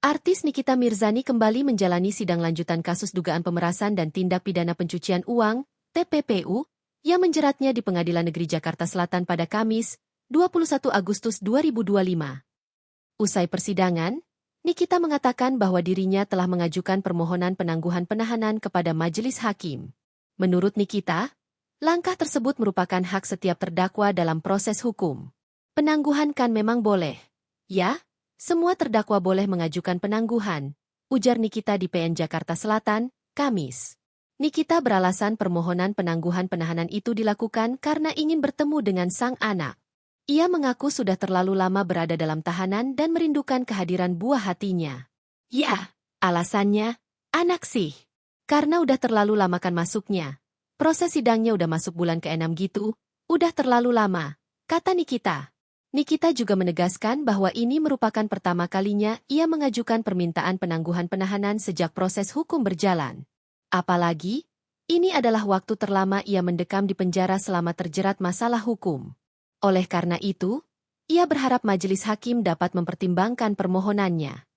Artis Nikita Mirzani kembali menjalani sidang lanjutan kasus dugaan pemerasan dan tindak pidana pencucian uang, TPPU, yang menjeratnya di Pengadilan Negeri Jakarta Selatan pada Kamis, 21 Agustus 2025. Usai persidangan, Nikita mengatakan bahwa dirinya telah mengajukan permohonan penangguhan penahanan kepada majelis hakim. Menurut Nikita, langkah tersebut merupakan hak setiap terdakwa dalam proses hukum. Penangguhan kan memang boleh. Ya? Semua terdakwa boleh mengajukan penangguhan, ujar Nikita di PN Jakarta Selatan, Kamis. Nikita beralasan permohonan penangguhan penahanan itu dilakukan karena ingin bertemu dengan sang anak. Ia mengaku sudah terlalu lama berada dalam tahanan dan merindukan kehadiran buah hatinya. Ya, alasannya, anak sih. Karena udah terlalu lama kan masuknya. Proses sidangnya udah masuk bulan ke-6 gitu, udah terlalu lama, kata Nikita. Nikita juga menegaskan bahwa ini merupakan pertama kalinya ia mengajukan permintaan penangguhan penahanan sejak proses hukum berjalan. Apalagi, ini adalah waktu terlama ia mendekam di penjara selama terjerat masalah hukum. Oleh karena itu, ia berharap majelis hakim dapat mempertimbangkan permohonannya.